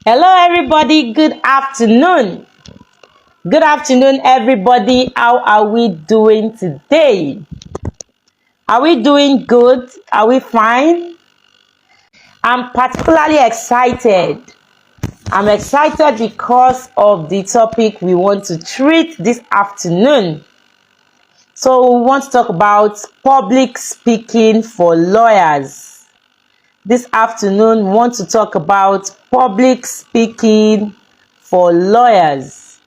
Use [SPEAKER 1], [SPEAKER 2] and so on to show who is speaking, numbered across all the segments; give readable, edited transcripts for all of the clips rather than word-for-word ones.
[SPEAKER 1] Hello, everybody. Good afternoon. Good afternoon, everybody. How are we doing today? Are we doing good? Are we fine? I'm particularly excited. I'm excited because of the topic we want to treat this afternoon. So, we want to talk about public speaking for lawyers. This afternoon, we want to talk about public speaking for lawyers.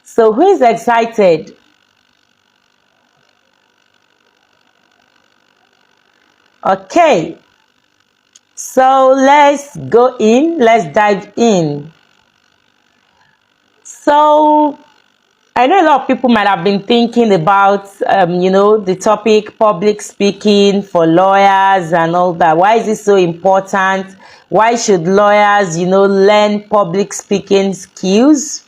[SPEAKER 1] So who is excited? Okay, so let's go in, let's dive in. So I know a lot of people might have been thinking about, the topic public speaking for lawyers and all that. Why is it so important? Why should lawyers, learn public speaking skills?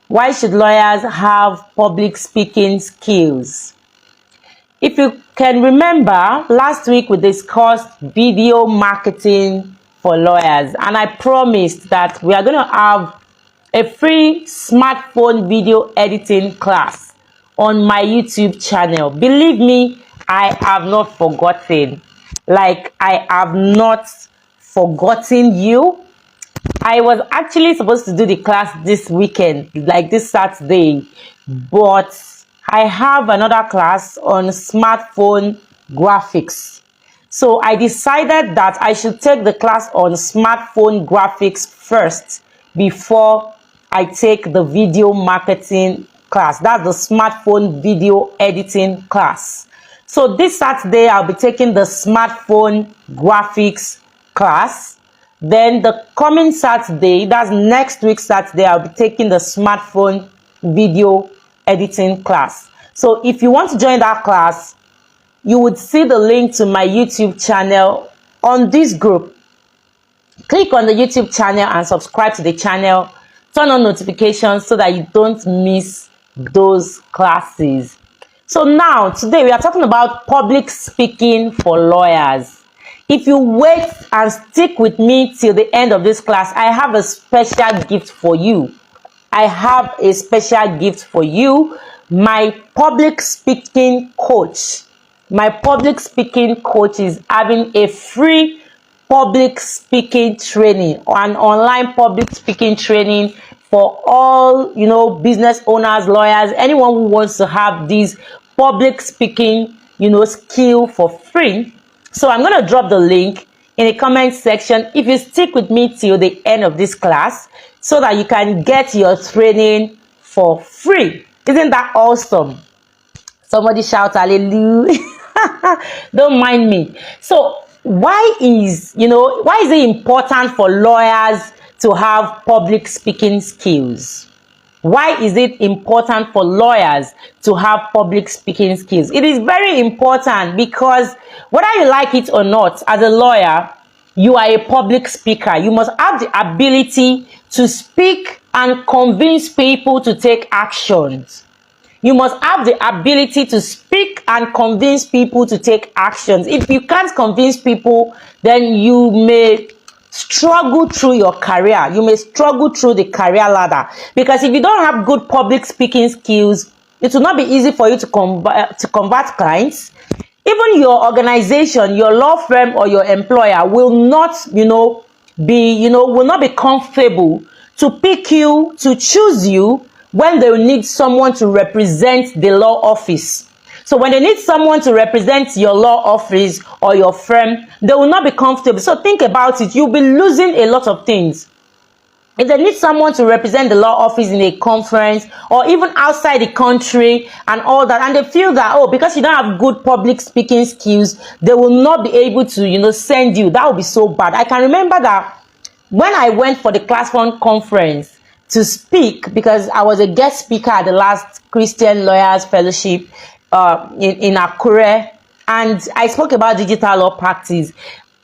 [SPEAKER 1] Why should lawyers have public speaking skills? If you can remember, last week we discussed video marketing for lawyers, and I promised that we are going to have a free smartphone video editing class on my YouTube channel. Believe me, I have not forgotten. Like, I have not forgotten you. I was actually supposed to do the class this weekend, like this Saturday, but I have another class on smartphone graphics. So I decided that I should take the class on smartphone graphics first before I take the video marketing class. That's the smartphone video editing class. So this Saturday, I'll be taking the smartphone graphics class. Then the coming Saturday, that's next week Saturday, I'll be taking the smartphone video editing class. So if you want to join that class, you would see the link to my YouTube channel on this group. Click on the YouTube channel and subscribe to the channel. Turn on notifications so that you don't miss those classes. So now, today we are talking about public speaking for lawyers. If you wait and stick with me till the end of this class, I have a special gift for you. I have a special gift for you. My public speaking coach. My public speaking coach is having a free public speaking training, an online public speaking training for all, business owners, lawyers, anyone who wants to have this public speaking, skill for free. So I'm going to drop the link in the comment section if you stick with me till the end of this class so that you can get your training for free. Isn't that awesome? Somebody shout hallelujah. Don't mind me. So why is it important for lawyers to have public speaking skills? Why is it important for lawyers to have public speaking skills? It is very important because whether you like it or not, as a lawyer, you are a public speaker. You must have the ability to speak and convince people to take actions. You must have the ability to speak and convince people to take actions. If you can't convince people, then you may struggle through your career. You may struggle through the career ladder. Because if you don't have good public speaking skills, it will not be easy for you to convert clients. Even your organization, your law firm or your employer will not, will not be comfortable to pick you, to choose you when they need someone to represent the law office. So when they need someone to represent your law office or your firm, they will not be comfortable. So think about it. You'll be losing a lot of things. If they need someone to represent the law office in a conference or even outside the country and all that, and they feel that, because you don't have good public speaking skills, they will not be able to, send you. That would be so bad. I can remember that when I went for the Class 1 conference to speak, because I was a guest speaker at the last Christian Lawyers Fellowship in Akure, and I spoke about digital law practice.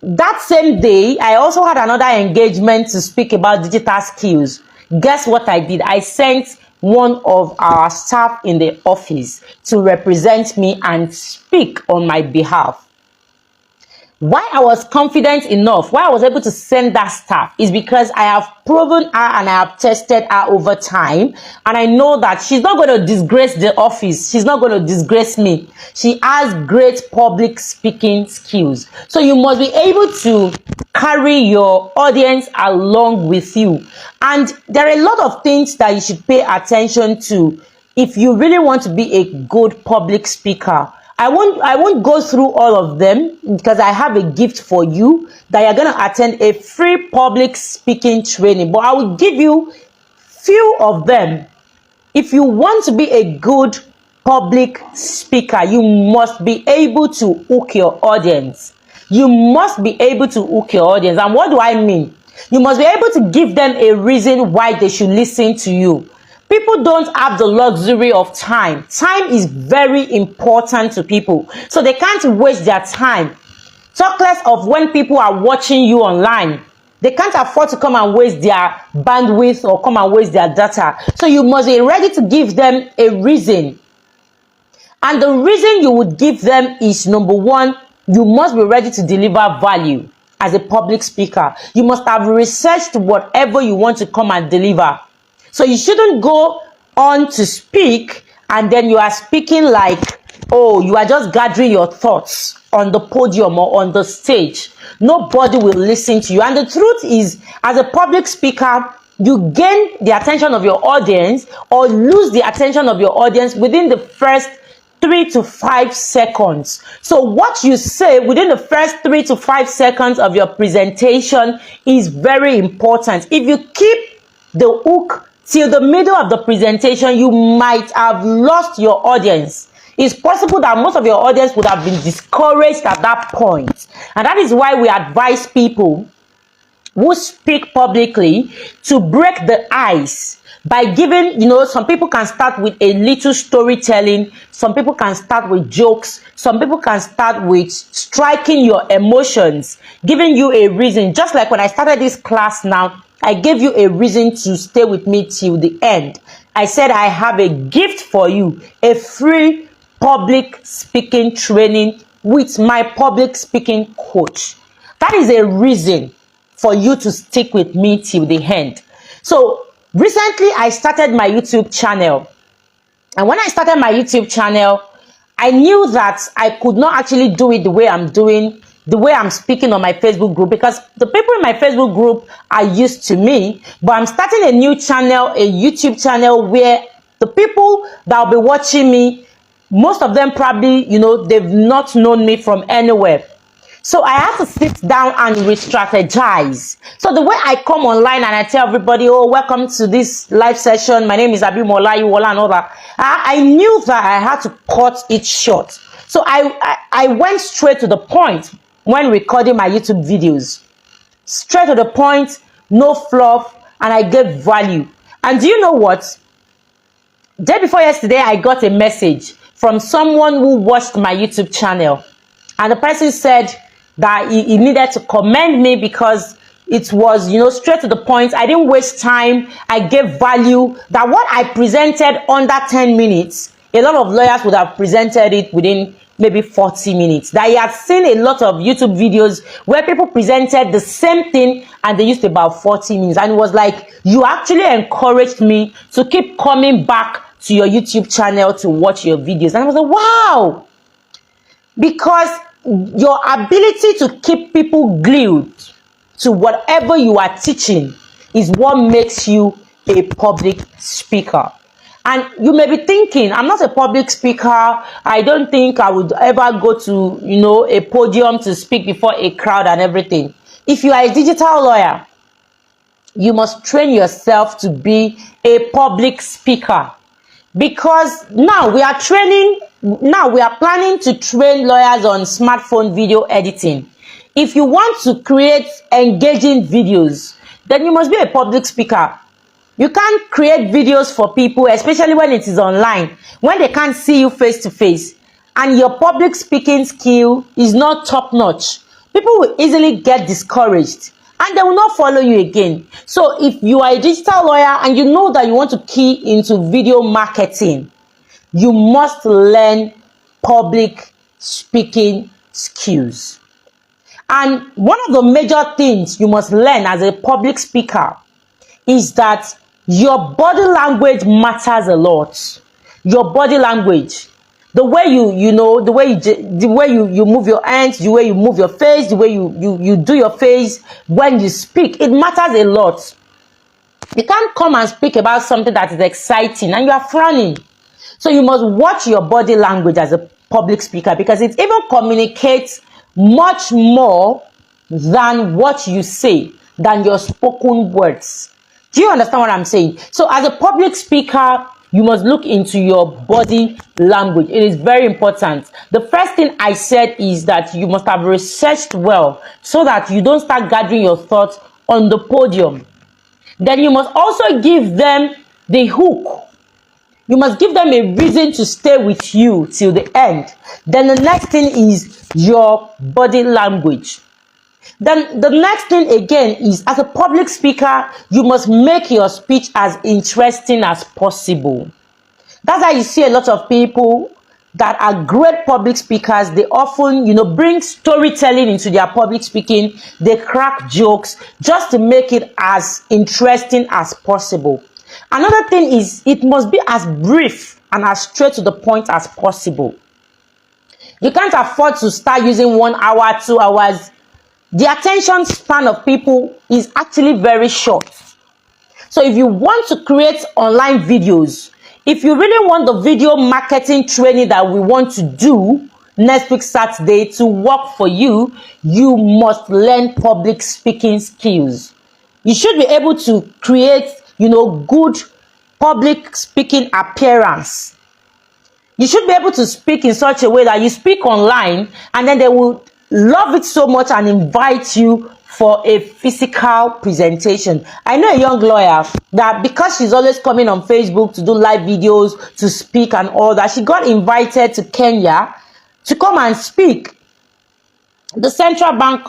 [SPEAKER 1] That same day, I also had another engagement to speak about digital skills. Guess what I did? I sent one of our staff in the office to represent me and speak on my behalf. Why I was confident enough, why I was able to send that staff is because I have proven her and I have tested her over time. And I know that she's not going to disgrace the office. She's not going to disgrace me. She has great public speaking skills. So you must be able to carry your audience along with you. And there are a lot of things that you should pay attention to if you really want to be a good public speaker. I won't go through all of them because I have a gift for you that you're going to attend a free public speaking training, but I will give you few of them. If you want to be a good public speaker, you must be able to hook your audience. You must be able to hook your audience. And what do I mean? You must be able to give them a reason why they should listen to you. People don't have the luxury of time. Time is very important to people. So they can't waste their time. Talk less of when people are watching you online. They can't afford to come and waste their bandwidth or come and waste their data. So you must be ready to give them a reason. And the reason you would give them is, number one, you must be ready to deliver value as a public speaker. You must have researched whatever you want to come and deliver. So you shouldn't go on to speak and then you are speaking like, oh, you are just gathering your thoughts on the podium or on the stage. Nobody will listen to you. And the truth is, as a public speaker, you gain the attention of your audience or lose the attention of your audience within the first 3 to 5 seconds. So what you say within the first 3 to 5 seconds of your presentation is very important. If you keep the hook till the middle of the presentation, you might have lost your audience. It's possible that most of your audience would have been discouraged at that point. And that is why we advise people who speak publicly to break the ice by giving, some people can start with a little storytelling, some people can start with jokes, some people can start with striking your emotions, giving you a reason. Just like when I started this class now, I gave you a reason to stay with me till the end. I said I have a gift for you, a free public speaking training with my public speaking coach. That is a reason for you to stick with me till the end. So recently I started my YouTube channel. And when I started my YouTube channel, I knew that I could not actually do it the way I'm doing, the way I'm speaking on my Facebook group, because the people in my Facebook group are used to me. But I'm starting a new channel, a YouTube channel, where the people that will be watching me, most of them probably, they've not known me from anywhere. So I have to sit down and re-strategize. So the way I come online and I tell everybody, oh, welcome to this live session, my name is Abimo Olayiwola and all that, I knew that I had to cut it short. So I went straight to the point when recording my YouTube videos. Straight to the point, no fluff, and I gave value. And do you know what? Day before yesterday, I got a message from someone who watched my YouTube channel. And the person said that he needed to commend me because it was, straight to the point. I didn't waste time. I gave value. That what I presented under 10 minutes, a lot of lawyers would have presented it within maybe 40 minutes. That he had seen a lot of YouTube videos where people presented the same thing and they used about 40 minutes. And it was like, you actually encouraged me to keep coming back to your YouTube channel to watch your videos. And I was like, wow. Because your ability to keep people glued to whatever you are teaching is what makes you a public speaker. And you may be thinking, I'm not a public speaker. I don't think I would ever go to, a podium to speak before a crowd and everything. If you are a digital lawyer, you must train yourself to be a public speaker. Because now we are planning to train lawyers on smartphone video editing. If you want to create engaging videos, then you must be a public speaker. You can't create videos for people, especially when it is online, when they can't see you face to face, and your public speaking skill is not top notch. People will easily get discouraged and they will not follow you again. So if you are a digital lawyer and you know that you want to key into video marketing, you must learn public speaking skills. And one of the major things you must learn as a public speaker is that your body language matters a lot. Your body language, the way the way you move your hands, the way you move your face, the way you do your face when you speak, it matters a lot. You can't come and speak about something that is exciting and you are frowning. So you must watch your body language as a public speaker, because it even communicates much more than what you say, than your spoken words. Do you understand what I'm saying? So as a public speaker, you must look into your body language. It is very important. The first thing I said is that you must have researched well so that you don't start gathering your thoughts on the podium. Then you must also give them the hook. You must give them a reason to stay with you till the end. Then the next thing is your body language. Then the next thing again is, as a public speaker, you must make your speech as interesting as possible. That's why you see a lot of people that are great public speakers. They often, bring storytelling into their public speaking. They crack jokes just to make it as interesting as possible. Another thing is, it must be as brief and as straight to the point as possible. You can't afford to start using 1 hour, 2 hours. The attention span of people is actually very short. So if you want to create online videos, if you really want the video marketing training that we want to do next week Saturday to work for you, you must learn public speaking skills. You should be able to create, good public speaking appearance. You should be able to speak in such a way that you speak online and then they will love it so much and invite you for a physical presentation. I know a young lawyer that, because she's always coming on Facebook to do live videos, to speak and all that, she got invited to Kenya to come and speak. The central bank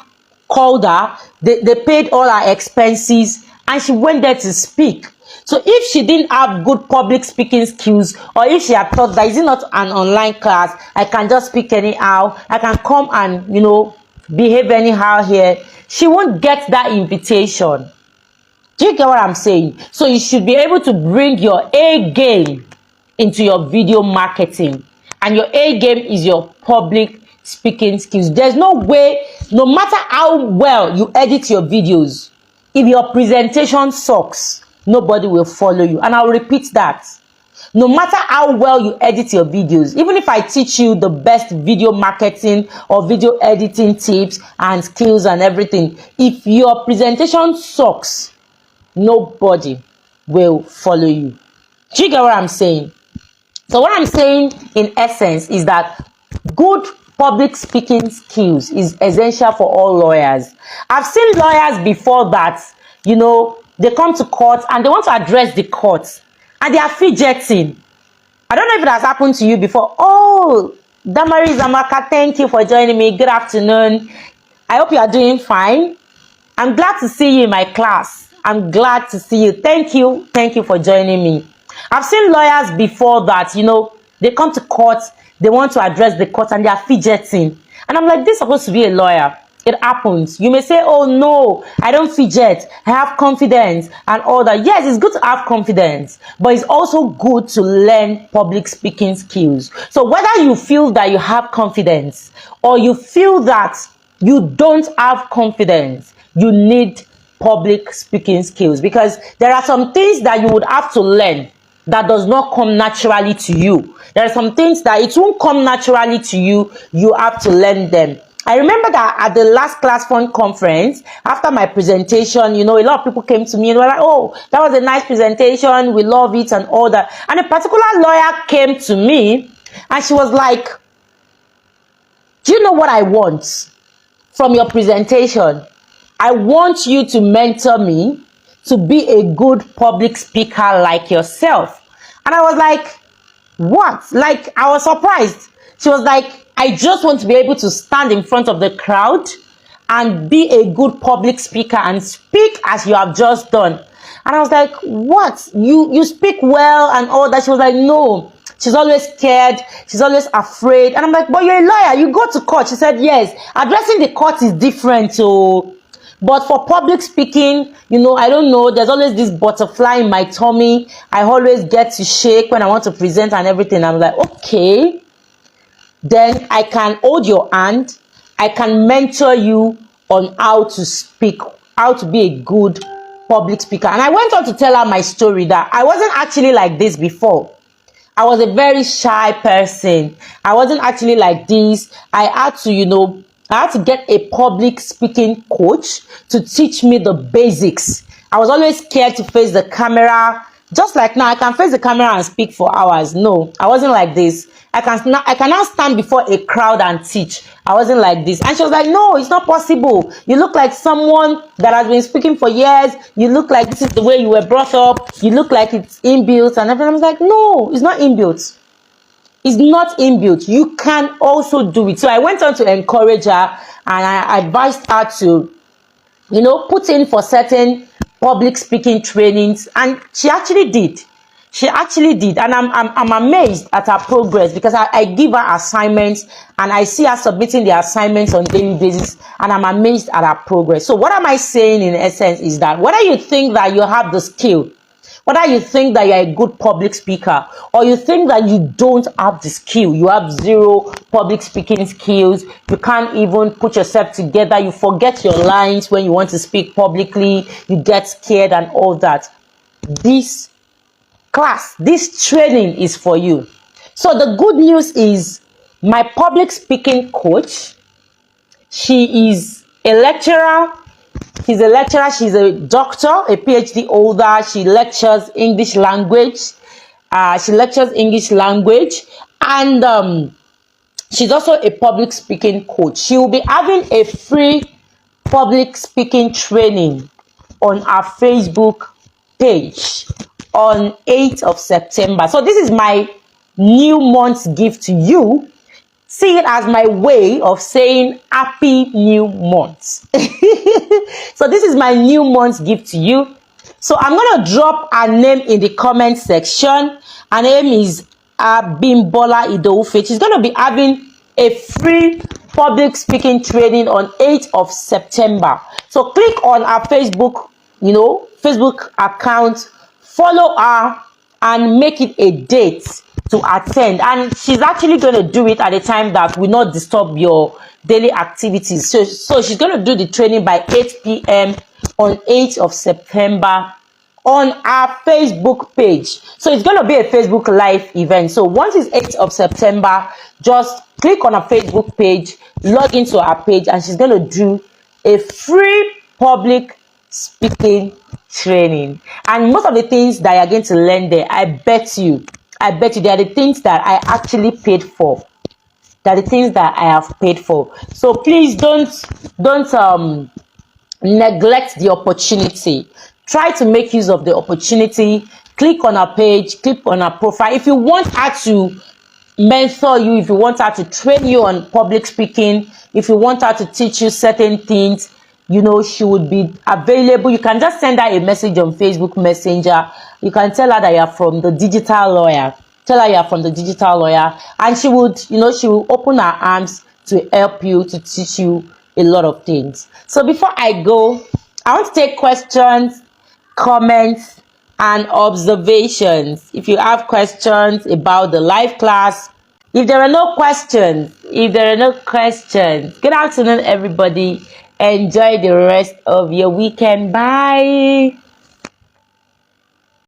[SPEAKER 1] called her, they paid all her expenses, and she went there to speak. So if she didn't have good public speaking skills, or if she had thought that, is it not an online class, I can just speak anyhow, I can come and behave anyhow here, she won't get that invitation. Do you get what I'm saying? So you should be able to bring your A game into your video marketing, and your A game is your public speaking skills. There's no way, no matter how well you edit your videos, if your presentation sucks, nobody will follow you. And I'll repeat that. No matter how well you edit your videos, even if I teach you the best video marketing or video editing tips and skills and everything, if your presentation sucks, nobody will follow you. Do you get what I'm saying? So what I'm saying in essence is that good public speaking skills is essential for all lawyers. I've seen lawyers before that, they come to court and they want to address the court and they are fidgeting. I don't know if it has happened to you before. Oh, Damaris Amaka, thank you for joining me. Good afternoon. I hope you are doing fine. I'm glad to see you in my class. I'm glad to see you. Thank you. Thank you for joining me. I've seen lawyers before that, they come to court, they want to address the court and they are fidgeting. And I'm like, this is supposed to be a lawyer. It happens. You may say, oh no, I don't fidget, I have confidence and all that. Yes, it's good to have confidence, but it's also good to learn public speaking skills. So whether you feel that you have confidence or you feel that you don't have confidence, you need public speaking skills, because there are some things that you would have to learn that does not come naturally to you. There are some things that it won't come naturally to you. You have to learn them. I remember that at the last Class Fund conference, after my presentation, a lot of people came to me and were like, oh, that was a nice presentation, we love it and all that. And a particular lawyer came to me and she was like, do you know what I want from your presentation? I want you to mentor me to be a good public speaker like yourself. And I was like, what? Like, I was surprised. She was like, I just want to be able to stand in front of the crowd and be a good public speaker and speak as you have just done. And I was like, what? You speak well and all that? She was like, no. She's always scared. She's always afraid. And I'm like, but you're a lawyer. You go to court. She said, yes. Addressing the court is different. So, but for public speaking, I don't know. There's always this butterfly in my tummy. I always get to shake when I want to present and everything. I'm like, okay. Then I can hold your hand. I can mentor you on how to speak, how to be a good public speaker. And I went on to tell her my story that I wasn't actually like this before. I was a very shy person. I wasn't actually like this. I had to get a public speaking coach to teach me the basics. I was always scared to face the camera. Just like now, I can face the camera and speak for hours. No, I wasn't like this. I can now stand before a crowd and teach. I wasn't like this. And she was like, no, it's not possible. You look like someone that has been speaking for years. You look like this is the way you were brought up. You look like it's inbuilt. And everything. I was like, no, it's not inbuilt. It's not inbuilt. You can also do it. So I went on to encourage her, and I advised her to, put in for certain public speaking trainings, and she actually did. She actually did, and I'm amazed at her progress, because I give her assignments and I see her submitting the assignments on a daily basis, and I'm amazed at her progress. So what am I saying in essence is that whether you think that you have the skill, whether you think that you're a good public speaker, or you think that you don't have the skill, you have zero public speaking skills, you can't even put yourself together, you forget your lines when you want to speak publicly, you get scared and all that, this class, this training is for you. So the good news is my public speaking coach, she is a lecturer. She's a lecturer. She's a doctor, a PhD holder. She lectures English language. And she's also a public speaking coach. She will be having a free public speaking training on our Facebook page on 8th of September. So this is my new month's gift to you. See it as my way of saying happy new month. So this is my new month's gift to you. So I'm going to drop her name in the comment section. Her name is Abimo Olayiwola. She's going to be having a free public speaking training on 8th of September. So click on our Facebook, Facebook account, follow her, and make it a date to attend. And she's actually going to do it at a time that will not disturb your daily activities. So she's going to do the training by 8 p.m. on 8th of September on our Facebook page. So it's going to be a Facebook live event. So once it's 8th of September, just click on our Facebook page, log into our page, and she's going to do a free public speaking training. And most of the things that you're going to learn there, I bet you they are the things that I actually paid for. They are the things that I have paid for. So please don't neglect the opportunity. Try to make use of the opportunity. Click on our page, click on our profile. If you want her to mentor you, if you want her to train you on public speaking, if you want her to teach you certain things, she would be available. You can just send her a message on Facebook Messenger. You can tell her that you're from the digital lawyer. Tell her you're from the digital lawyer, and she would, she will open her arms to help you, to teach you a lot of things. So before I go, I want to take questions, comments, and observations. If you have questions about the live class, if there are no questions, good afternoon, everybody. Enjoy the rest of your weekend. Bye.